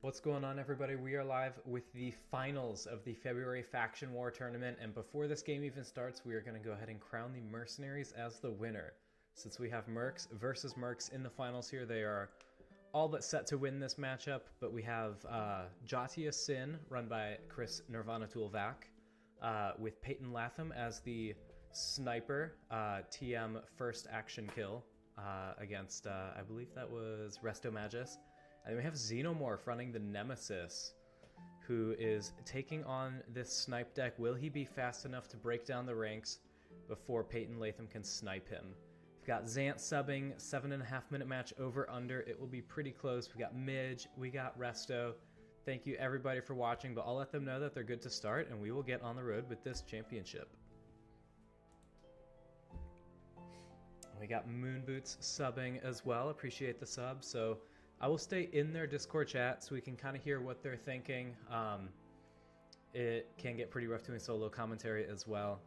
What's going on, everybody? We are live with the finals of the February Faction War Tournament, and before this game even starts, we are going to go ahead and crown the Mercenaries as the winner. Since we have Mercs versus Mercs in the finals here, they are all but set to win this matchup, but we have Jatia Sin, run by Chris NirvanaTool Vac, with Peyton Latham as the sniper, TM first action kill against, I believe that was Resto Magus. And then we have Xenomorph running the Nemesis, who is taking on this snipe deck. Will he be fast enough to break down the ranks before Peyton Latham can snipe him? We've got Zant subbing, 7.5 minute match over under. It will be pretty close. We got Midge, we got Resto. Thank you everybody for watching, but I'll let them know that they're good to start and we will get on the road with this championship. We got Moonboots subbing as well. Appreciate the sub. So I will stay in their Discord chat so we can kind of hear what they're thinking. It can get pretty rough doing solo commentary as well.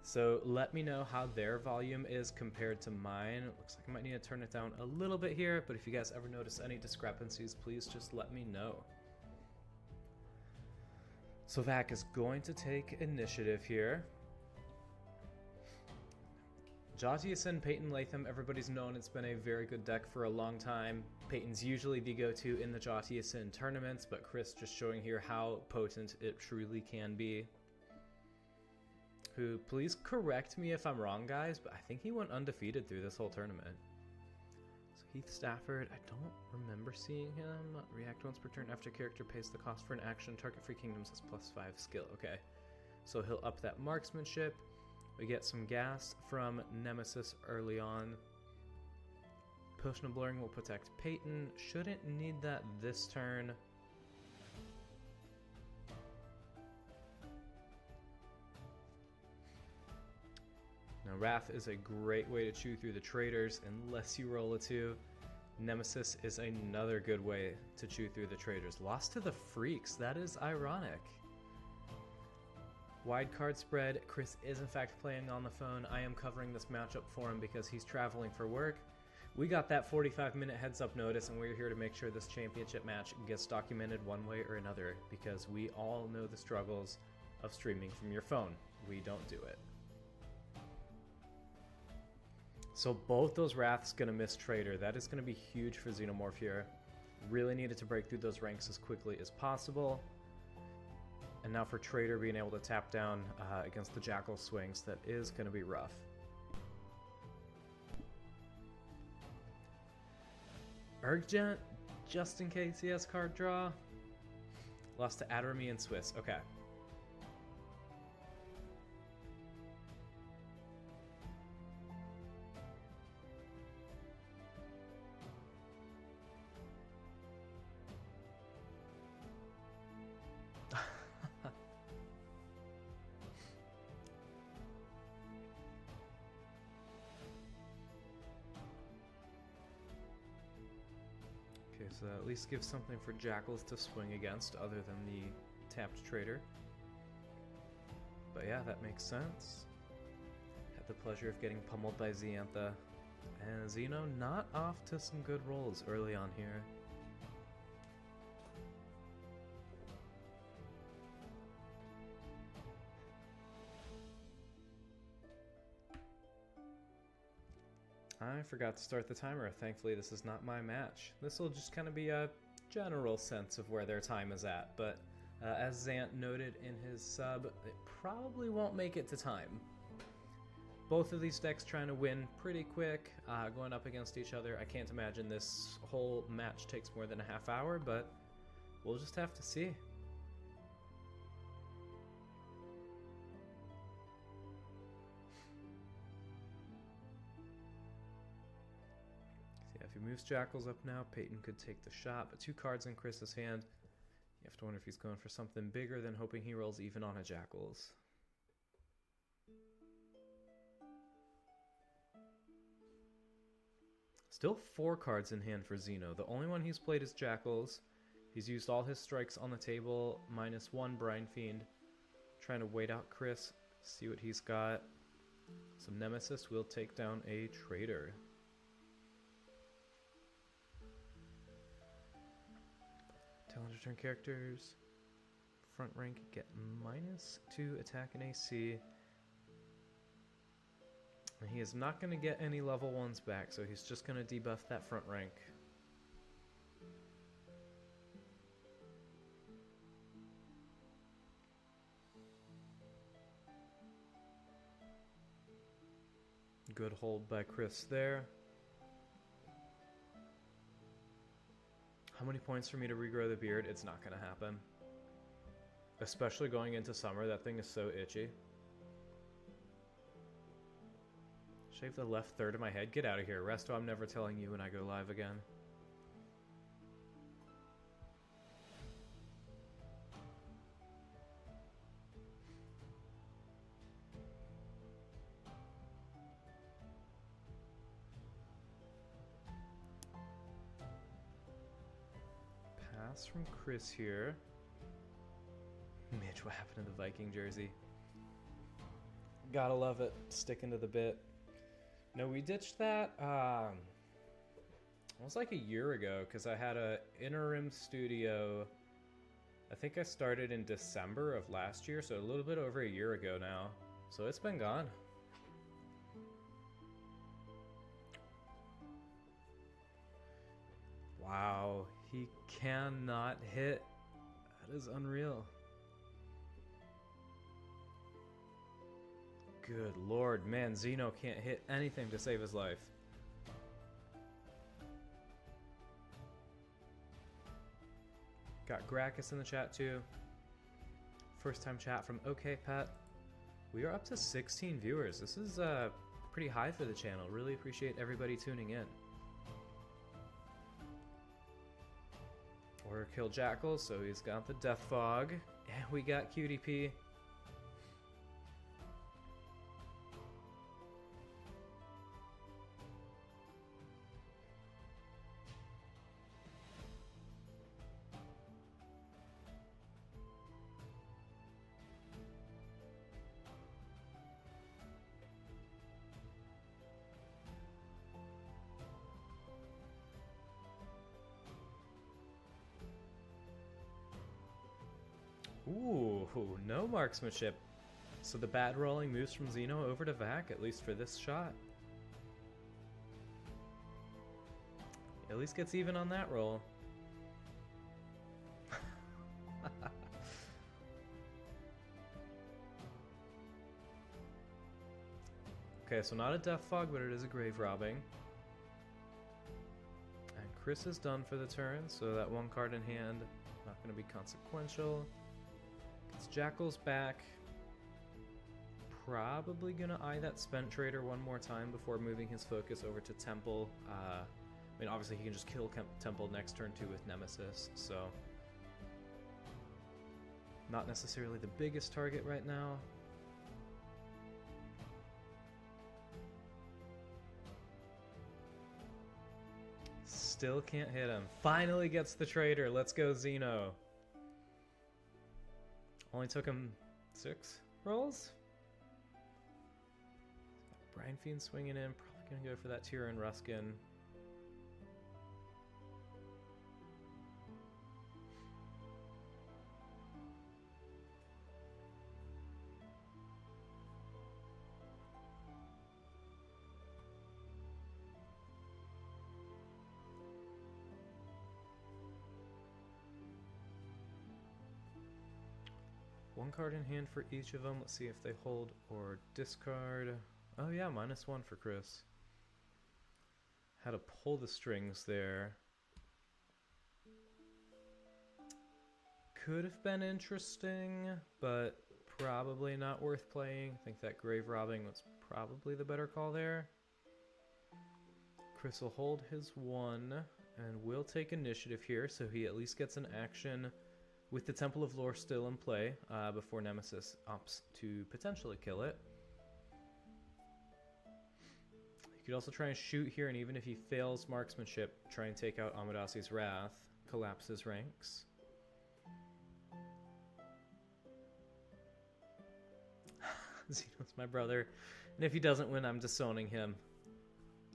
So let me know how their volume is compared to mine. It looks like I might need to turn it down a little bit here, but if you guys ever notice any discrepancies, please just let me know. So Vac is going to take initiative here. Jatia Sin, Peyton Latham, everybody's known it's been a very good deck for a long time. Peyton's usually the go-to in the Jatia Sin tournaments, but Chris just showing here how potent it truly can be. Who, please correct me if I'm wrong, guys, but I think he went undefeated through this whole tournament. So Heath Stafford, I don't remember seeing him. React once per turn after character pays the cost for an action. Target free kingdoms has +5 skill. Okay, so he'll up that marksmanship. We get some gas from Nemesis early on. Potion of Blurring will protect Peyton. Shouldn't need that this turn. Now Wrath is a great way to chew through the traders unless you roll a 2. Nemesis is another good way to chew through the traders. Lost to the Freaks, that is ironic. Wide card spread. Chris is in fact playing on the phone. I am covering this matchup for him because he's traveling for work. We got that 45-minute heads up notice and we're here to make sure this championship match gets documented one way or another because we all know the struggles of streaming from your phone. We don't do it. So both those Wraths gonna miss Trader. That is gonna be huge for Xenomorph here. Really needed to break through those ranks as quickly as possible. And now for Trader being able to tap down against the Jackal swings, that is going to be rough. Urgent, just in case he has card draw. Lost to Adarami and Swiss. Okay. Okay, so at least give something for Jackals to swing against other than the tapped Trader. But yeah, that makes sense. Had the pleasure of getting pummeled by Ziantha. And Xeno not off to some good rolls early on here. I forgot to start the timer. Thankfully, this is not my match. This will just kind of be a general sense of where their time is at, but as Zant noted in his sub, it probably won't make it to time. Both of these decks trying to win pretty quick, going up against each other. I can't imagine this whole match takes more than a half hour, but we'll just have to see. Yeah, if he moves Jackals up now, Peyton could take the shot, but 2 cards in Chris's hand. You have to wonder if he's going for something bigger than hoping he rolls even on a Jackals. Still 4 cards in hand for Xeno. The only one he's played is Jackals. He's used all his strikes on the table, -1 Brine Fiend. Trying to wait out Chris, see what he's got. So Nemesis will take down a Trader. turn characters. Front rank get -2 attack and AC. And he is not going to get any level 1s back, so he's just going to debuff that front rank. Good hold by Chris there. How many points for me to regrow the beard? It's not going to happen. Especially going into summer, that thing is so itchy. Shave the left third of my head? Get out of here. Resto, I'm never telling you when I go live again. Pass from Chris here. Mitch, what happened to the Viking jersey? Gotta love it. Sticking to the bit. No, we ditched that. It was like a year ago because I had a interim studio. I think I started in December of last year, so a little bit over a year ago now. So it's been gone. Wow, he cannot hit. That is unreal. Good lord, man, Xeno can't hit anything to save his life. Got Gracchus in the chat too. First time chat from OK Pet. We are up to 16 viewers. This is pretty high for the channel. Really appreciate everybody tuning in. Order kill Jackal, so he's got the Death Fog. And we got QDP. Ooh, no marksmanship. So the bad rolling moves from Xeno over to Vac, at least for this shot. At least gets even on that roll. Okay, so not a Death Fog, but it is a Grave Robbing. And Chris is done for the turn, so that one card in hand, not going to be consequential. Gets Jackal's back. Probably going to eye that Spent Trader one more time before moving his focus over to Temple. I mean, obviously he can just kill Temple next turn too with Nemesis, so... not necessarily the biggest target right now. Still can't hit him. Finally gets the Trader. Let's go, Xeno. Only took him 6 rolls. Brine Fiend swinging in. Probably going to go for that Tyrion Ruskin. One card in hand for each of them. Let's see if they hold or discard. Oh yeah, -1 for Chris. Had to pull the strings there. Could have been interesting, but probably not worth playing. I think that Grave Robbing was probably the better call there. Chris will hold his 1 and will take initiative here, so he at least gets an action with the Temple of Lore still in play before Nemesis opts to potentially kill it. You could also try and shoot here, and even if he fails marksmanship, try and take out Amadasi's Wrath, collapse his ranks. Xeno's my brother, and if he doesn't win, I'm disowning him.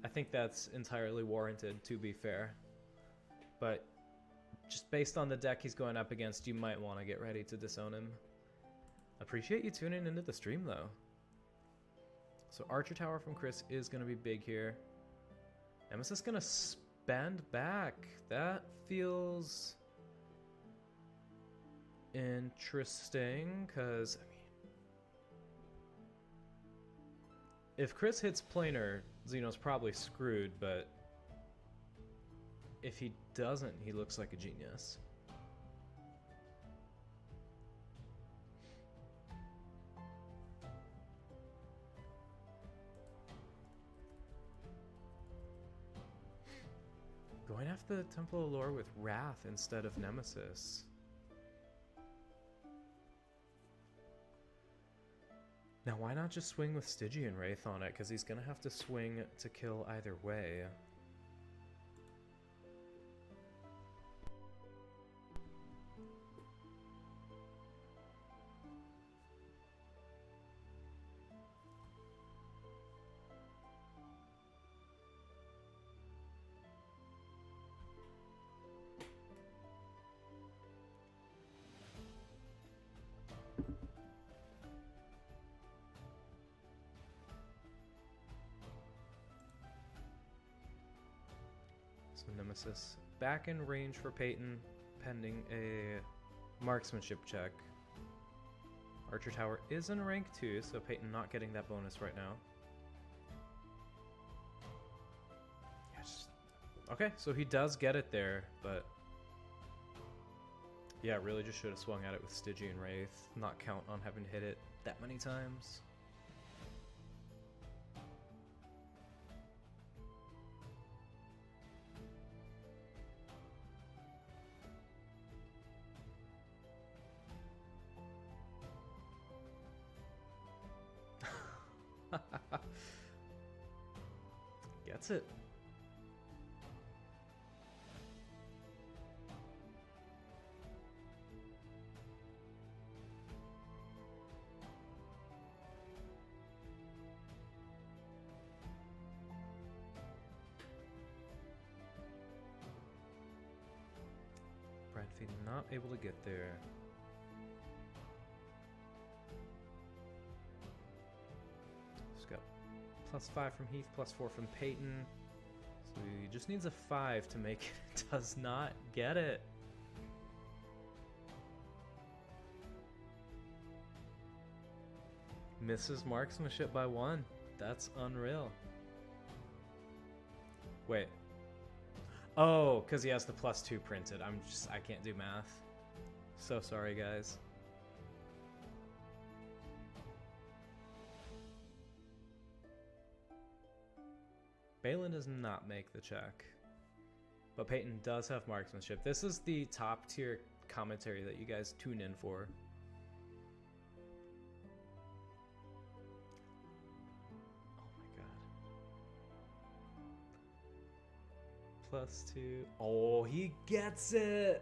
I think that's entirely warranted, to be fair. But just based on the deck he's going up against, you might want to get ready to disown him. Appreciate you tuning into the stream, though. So Archer Tower from Chris is going to be big here. Nemesis going to spend back. That feels interesting, because, I mean, if Chris hits planar, Xeno's probably screwed, but if he doesn't, he looks like a genius. Going after the Temple of Lore with Wrath instead of Nemesis. Now, why not just swing with Stygian Wraith on it? Because he's going to have to swing to kill either way. Nemesis back in range for Peyton, pending a marksmanship check. Archer Tower is in rank 2, so Peyton not getting that bonus right now. Yes. Okay, so he does get it there, but yeah, really just should have swung at it with Stygian Wraith, not count on having to hit it that many times. Gets it. Bradfield not able to get there. +5 from Heath, +4 from Peyton. So he just needs a 5 to make it. Does not get it. Misses marksmanship by 1. That's unreal. Wait. Oh, because he has the +2 printed. I can't do math. So sorry, guys. Balin does not make the check, but Peyton does have marksmanship. This is the top tier commentary that you guys tune in for. Oh my god. +2. Oh, he gets it!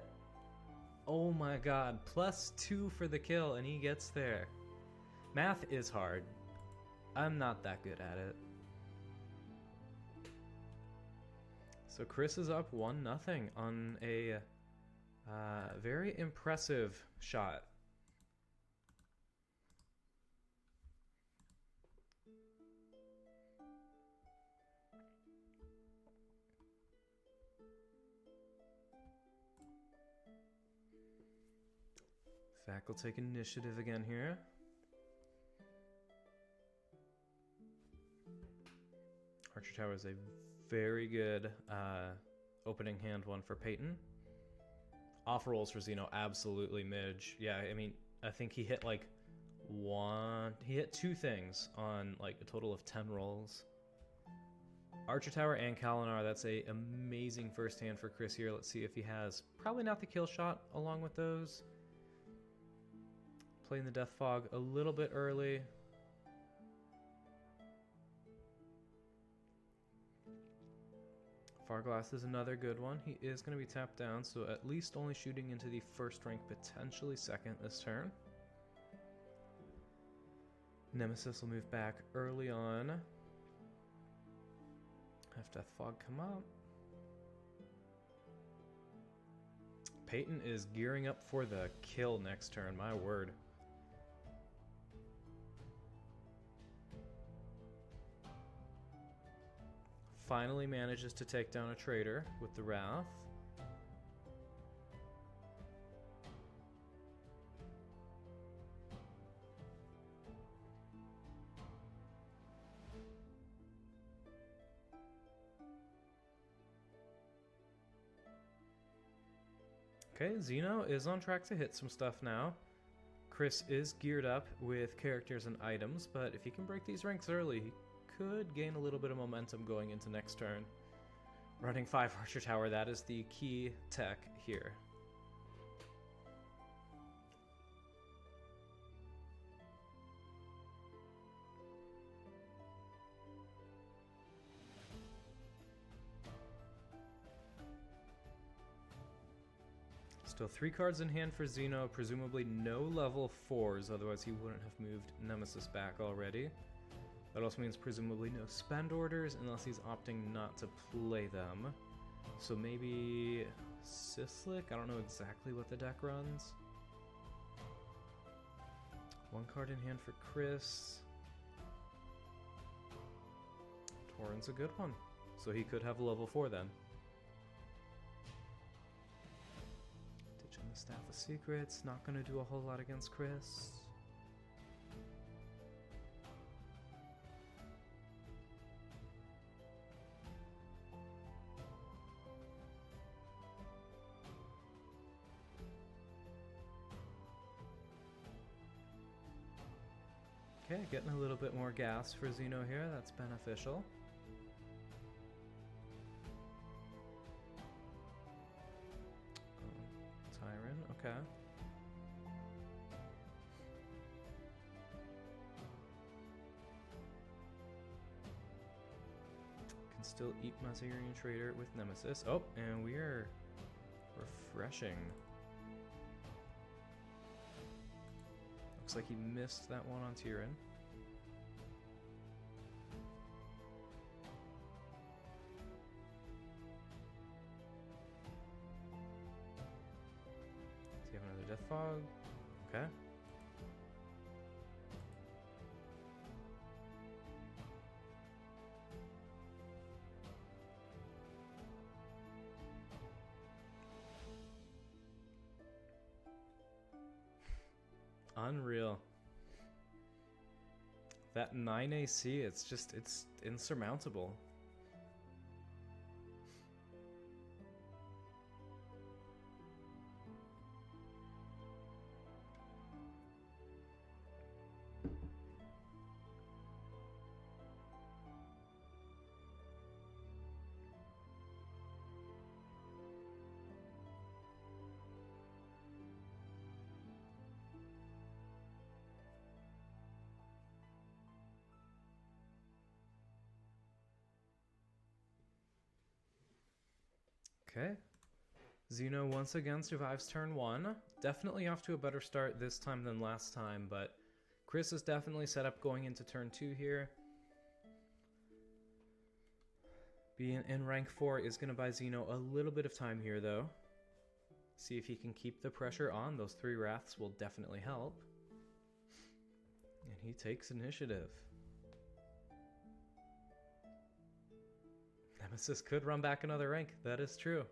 Oh my god. +2 for the kill, and he gets there. Math is hard. I'm not that good at it. So Chris is up 1-0 on a very impressive shot. Fac will take initiative again here. Archer Tower is a very good opening hand one for Peyton. Off rolls for Xeno, absolutely midge. Yeah, I mean, I think he hit like he hit 2 things on like a total of 10 rolls. Archer Tower and Kalinar, that's a amazing first hand for Chris here. Let's see if he has, probably not the kill shot along with those. Playing the Death Fog a little bit early. Farglass is another good one. He is going to be tapped down, so at least only shooting into the first rank, potentially second this turn. Nemesis will move back early on. Have Death Fog come up. Peyton is gearing up for the kill next turn, my word. Finally manages to take down a traitor with the Wrath. Okay, Xeno is on track to hit some stuff now. Chris is geared up with characters and items, but if he can break these ranks early, he could gain a little bit of momentum going into next turn. Running 5 Archer Tower, that is the key tech here. Still 3 cards in hand for Xeno, presumably no level 4s, otherwise he wouldn't have moved Nemesis back already. That also means presumably no spend orders, unless he's opting not to play them. So maybe Sislik? I don't know exactly what the deck runs. 1 card in hand for Chris. Torrent's a good one, so he could have a level 4 then. The Staff of Secrets, not going to do a whole lot against Chris. Okay, getting a little bit more gas for Xeno here, that's beneficial. Okay. Can still eat Mazirian Trader with Nemesis. Oh, and we are refreshing. Looks like he missed that one on Tyrion. Death Fog. Okay. Unreal. That 9 AC, it's insurmountable. Okay. Xeno once again survives turn 1. Definitely off to a better start this time than last time, but Chris is definitely set up going into turn 2 here. Being in rank 4 is going to buy Xeno a little bit of time here, though. See if he can keep the pressure on. Those 3 Wraths will definitely help. And he takes initiative. Nemesis could run back another rank. That is true.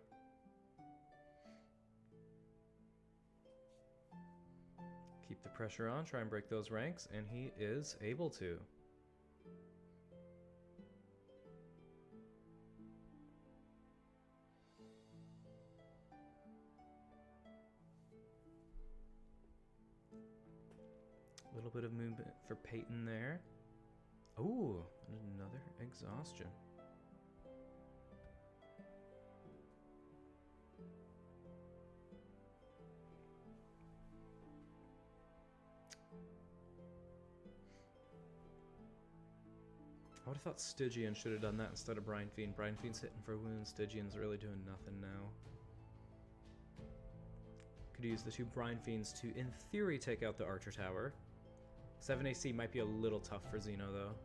Keep the pressure on, try and break those ranks, and he is able to. A little bit of movement for Peyton there. Ooh, another exhaustion. I would have thought Stygian should have done that instead of Brine Fiend. Brine Fiend's hitting for wounds, Stygian's really doing nothing now. Could use the 2 Brine Fiends to, in theory, take out the Archer Tower. 7 AC might be a little tough for Xeno, though.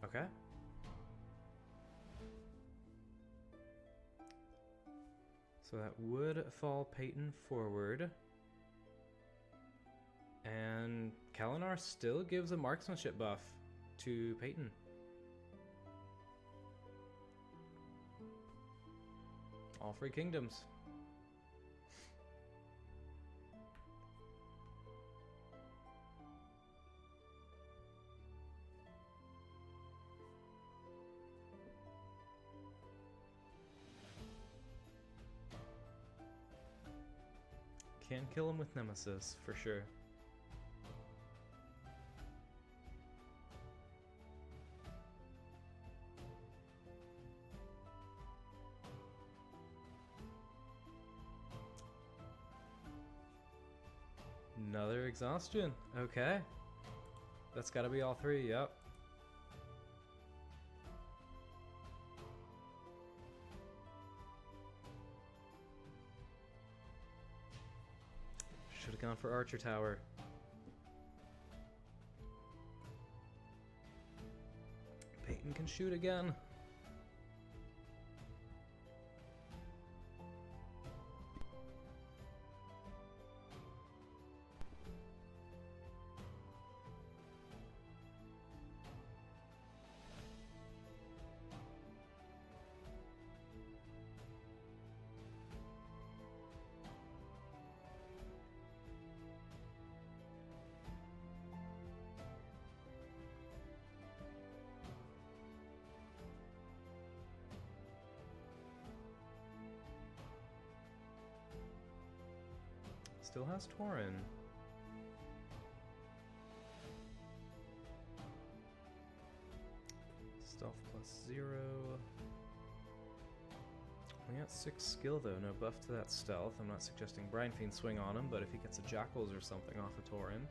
Okay. So that would fall Peyton forward. And Kalinar still gives a marksmanship buff to Peyton. All three kingdoms. Can kill him with Nemesis, for sure. Another exhaustion. Okay. That's gotta be all three, yep. Should have gone for Archer Tower. Peyton can shoot again. Still has Tauren. Stealth +0. We got 6 skill though, no buff to that stealth. I'm not suggesting Brine Fiend swing on him, but if he gets a Jackals or something off of Tauren.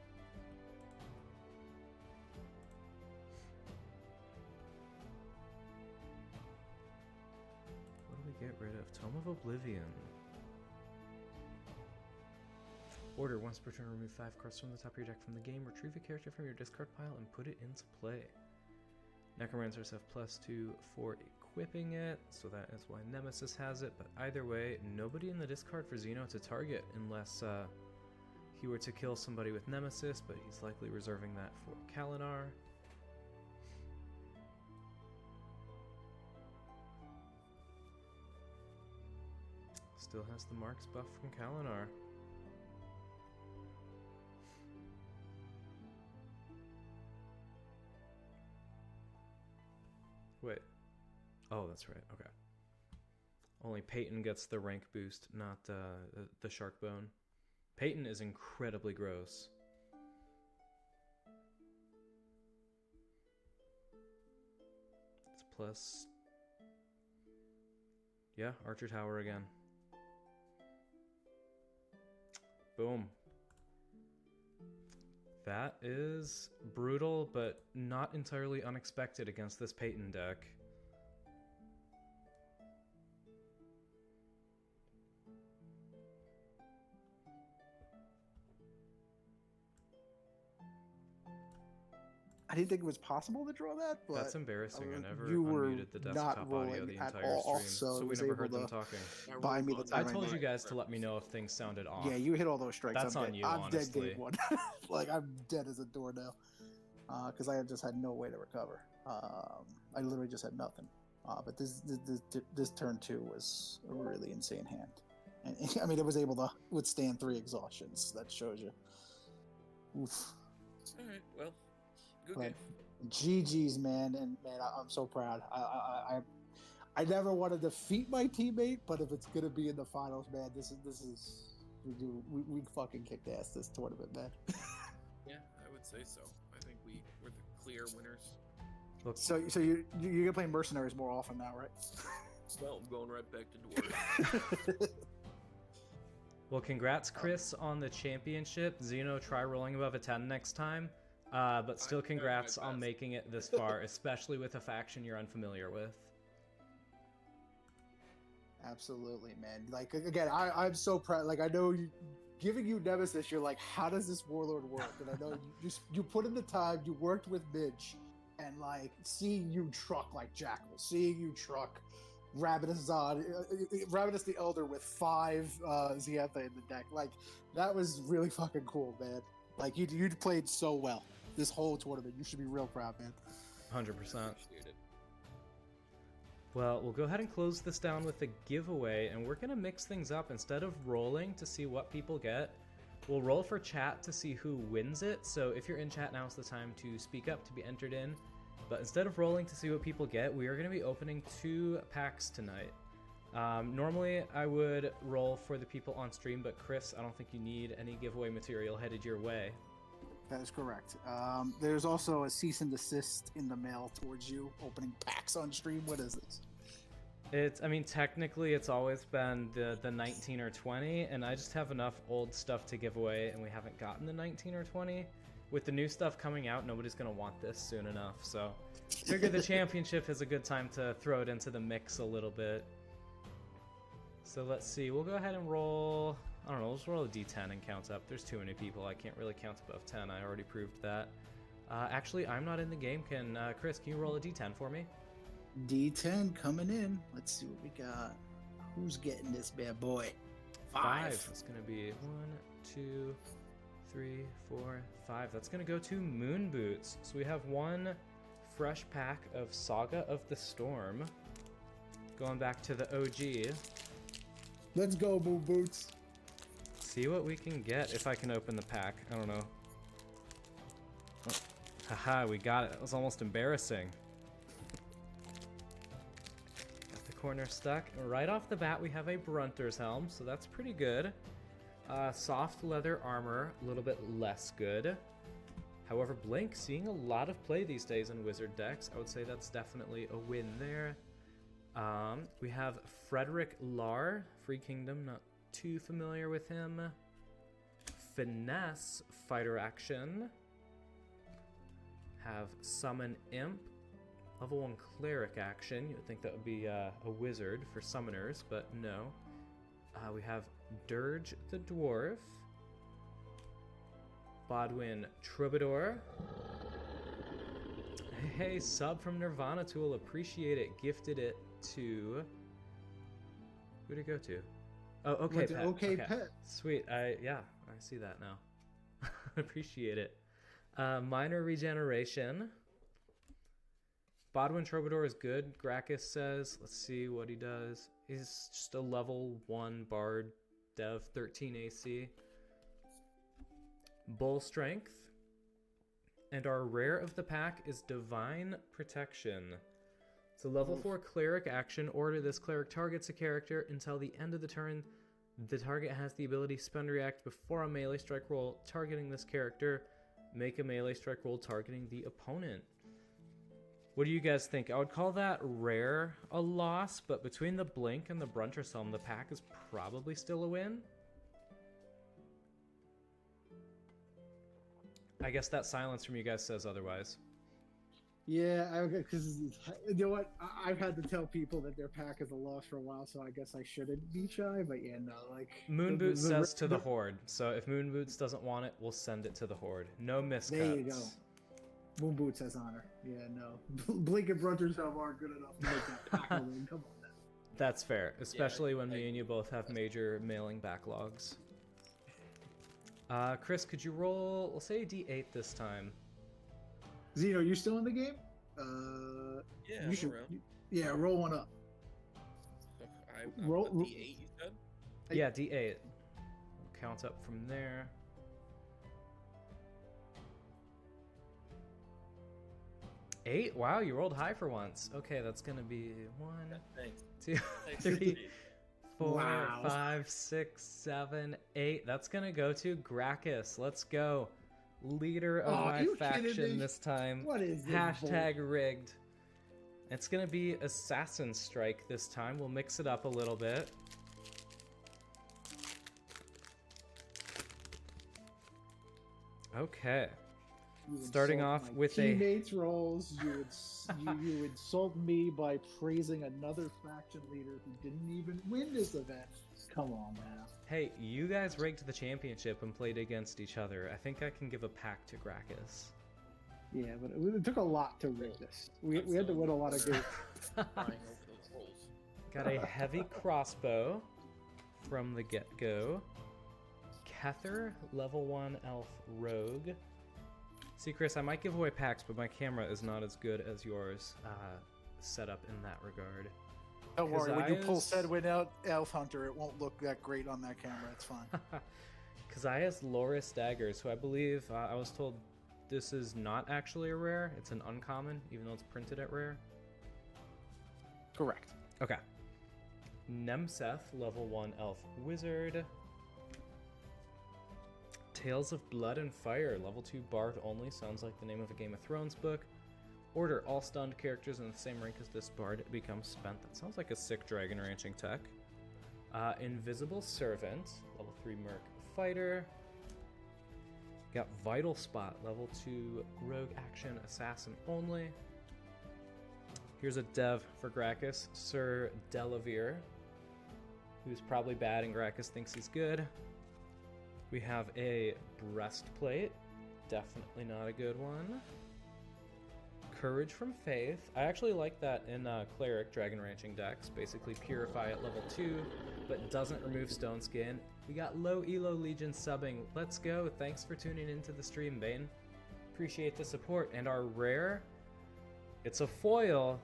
What do we get rid of? Tome of Oblivion. Order, once per turn, remove 5 cards from the top of your deck from the game, retrieve a character from your discard pile, and put it into play. Necromancers have +2 for equipping it, so that is why Nemesis has it, but either way, nobody in the discard for Xeno to target unless he were to kill somebody with Nemesis, but he's likely reserving that for Kalinar. Still has the marks buff from Kalinar. Wait. Oh, that's right. Okay. Only Peyton gets the rank boost, not the shark bone. Peyton is incredibly gross. It's plus... Yeah, Archer Tower again. Boom. That is brutal, but not entirely unexpected against this Peyton deck. I didn't think it was possible to draw that, but that's embarrassing. I never you were unmuted the not desktop audio the at entire all, stream, so we was never able heard them to talking. buy me the I time. told you guys to let me know if things sounded off. Yeah, you hit all those strikes. That's on you, I'm honestly. dead game one. Like, I'm dead as a door now. Because I just had no way to recover. I literally just had nothing. But this turn 2 was a really insane hand. And I mean, it was able to withstand 3 exhaustions. That shows you. Oof. All right, well, good But game. GG's, man, and man, I'm so proud. I never want to defeat my teammate, but if it's gonna be in the finals, man, this is we fucking kicked ass this tournament, man. Yeah, I would say so. I think we're the clear winners. Look, So you're gonna play mercenaries more often now, right? Well, I'm going right back to Dwarf. well, congrats, Chris, on the championship. Xeno, try rolling above a 10 next time. But still congrats on making it this far, especially with a faction you're unfamiliar with. Absolutely, man. Like, again, I'm so proud. Like, I know you, giving you Nemesis, you're like, how does this Warlord work? And I know you put in the time, you worked with Midge, and like seeing you truck like Jackal, seeing you truck Ravenous Zod, Ravenous the Elder with 5 Zietha in the deck. Like, that was really fucking cool, man. Like, you played so well this whole tournament. You should be real proud, man. 100%. Well, we'll go ahead and close this down with a giveaway, and we're going to mix things up. Instead of rolling to see what people get, we'll roll for chat to see who wins it. So if you're in chat, now's the time to speak up to be entered in. But instead of rolling to see what people get, we are going to be opening 2 packs tonight. Normally, I would roll for the people on stream, but Chris, I don't think you need any giveaway material headed your way. That is correct. There's also a cease and desist in the mail towards you, opening packs on stream. What is this? I mean, technically, it's always been the 19 or 20, and I just have enough old stuff to give away, and we haven't gotten the 19 or 20. With the new stuff coming out, nobody's going to want this soon enough, so I figure the championship is a good time to throw it into the mix a little bit. So let's see. We'll go ahead and roll... I don't know, let's roll a d10 and count up. There's too many people. I can't really count above 10. I already proved that. Actually, I'm not in the game. Chris, can you roll a d10 for me? D10 coming in. Let's see what we got. Who's getting this bad boy? 5. It's going to be 1, 2, 3, 4, 5. That's going to go to Moon Boots. So we have 1 fresh pack of Saga of the Storm. Going back to the OG. Let's go, Moon Boots. See what we can get if I can open the pack. I don't know. Oh, haha, we got it. It was almost embarrassing. Got the corner stuck. Right off the bat, we have a Brunter's Helm, so that's pretty good. Soft leather armor, a little bit less good. However, Blink, seeing a lot of play these days in Wizard decks. I would say that's definitely a win there. We have Frederick Lar, Free Kingdom, not too familiar with him. Finesse, fighter action. Have Summon Imp, level 1 cleric action. You would think that would be a wizard for summoners, but no. We have Dirge the Dwarf. Bodwin Troubadour. Hey, sub from NirvanaTool, appreciate it. Gifted it to... Who'd it go to? Oh, okay, Pet. Okay, Pet. Sweet. I see that now. Appreciate it. Minor regeneration. Bodwin Troubadour is good, Gracchus says. Let's see what he does. He's just a level 1 bard, dev, 13 AC. Bull Strength. And our rare of the pack is Divine Protection. It's a level 4 cleric action. Order this cleric targets a character until the end of the turn. The target has the ability to spend react before a melee strike roll targeting this character. Make a melee strike roll targeting the opponent. What do you guys think? I would call that rare a loss, but between the Blink and the Brunter's Helm, the pack is probably still a win. I guess that silence from you guys says otherwise. Yeah, because you know what? I've had to tell people that their pack is a loss for a while, so I guess I shouldn't be shy. But yeah, no, like Moonboots says to the Horde. So if Moonboots doesn't want it, we'll send it to the Horde. No miscuts. There you go. Moonboots has honor. Yeah, no. Blink and Brunter's Helm aren't good enough to make that pack a win. Come on, man. That's fair, especially when me and you both have major mailing backlogs. Chris, could you roll? We'll say D8 this time. Zeno, you still in the game? Yeah, you should. around. Yeah, roll one up. Roll D8. You said? Yeah, D8. We'll count up from there. 8? Wow, you rolled high for once. Okay, that's gonna be 1, Thanks. 2, Thanks, 3, Steve. 4, Wow. 5, 6, 7, 8. That's gonna go to Gracchus. Let's go. Leader of my you faction kidding me? this time. What is this? Hashtag rigged. It's gonna be Assassin Strike this time. We'll mix it up a little bit. Okay. Starting off with a teammates rolls. You insult me by praising another faction leader who didn't even win this event. Come on, man. Hey, you guys rigged the championship and played against each other. I think I can give a pack to Gracchus. Yeah, but it took a lot to rig this. We had to win a lot of games. Flying over those rolls. Got a heavy crossbow from the get-go. Kether, level 1 elf rogue. See, Chris, I might give away packs, but my camera is not as good as yours set up in that regard. Don't worry, when you pull Kaziah's- Sedwin out Elf Hunter, it won't look that great on that camera. It's fine. Kaziah's Loris Daggers, who I believe I was told this is not actually a rare. It's an uncommon, even though it's printed at rare. Correct. Okay. Nemseth, level 1 elf wizard. Tales of Blood and Fire, level 2 bard only. Sounds like the name of a Game of Thrones book. Order all stunned characters in the same rank as this bard becomes spent. That sounds like a sick dragon ranching tech. Invisible Servant, level 3 merc fighter. Got Vital Spot, level 2 rogue action assassin only. Here's a dev for Gracchus, Sir Delavere, who's probably bad and Gracchus thinks he's good. We have a breastplate, definitely not a good one. Courage from Faith. I actually like that in Cleric Dragon Ranching decks. Basically Purify at level 2, but doesn't remove Stone Skin. We got Low Elo Legion subbing. Let's go. Thanks for tuning into the stream, Bane. Appreciate the support. And our rare, it's a foil,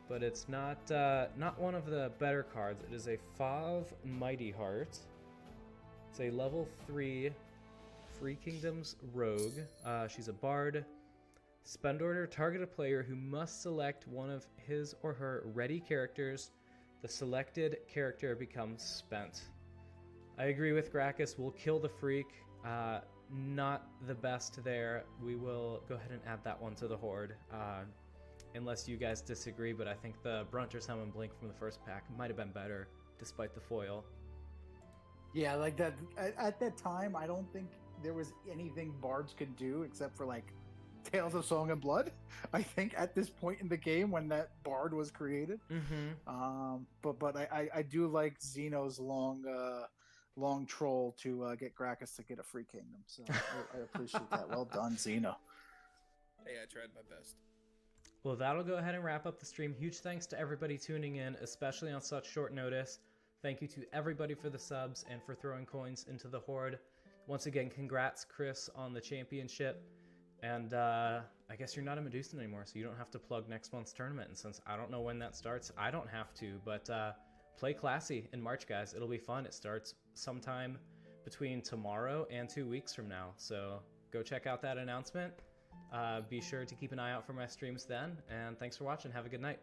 but it's not one of the better cards. It is a Fav Mighty Heart. It's a level 3 Free Kingdoms rogue. She's a bard. Spend order, target a player who must select one of his or her ready characters. The selected character becomes spent. I agree with Gracchus. We'll kill the freak. Not the best there. We will go ahead and add that one to the horde. Unless you guys disagree, but I think the Brunter's Helm and Blink from the first pack might have been better, despite the foil. Yeah, like that. At that time, I don't think there was anything bards could do except for like Tales of Song and Blood. I think at this point in the game when that bard was created. Mm-hmm. But I do like Xeno's long troll to get Gracchus to get a free kingdom. So I appreciate that. Well done, Xeno. Hey, I tried my best. Well, that'll go ahead and wrap up the stream. Huge thanks to everybody tuning in, especially on such short notice. Thank you to everybody for the subs and for throwing coins into the horde. Once again, congrats, Chris, on the championship. And I guess you're not a Medusan anymore, so you don't have to plug next month's tournament. And since I don't know when that starts, I don't have to. But play classy in March, guys. It'll be fun. It starts sometime between tomorrow and 2 weeks from now. So go check out that announcement. Be sure to keep an eye out for my streams then. And thanks for watching. Have a good night.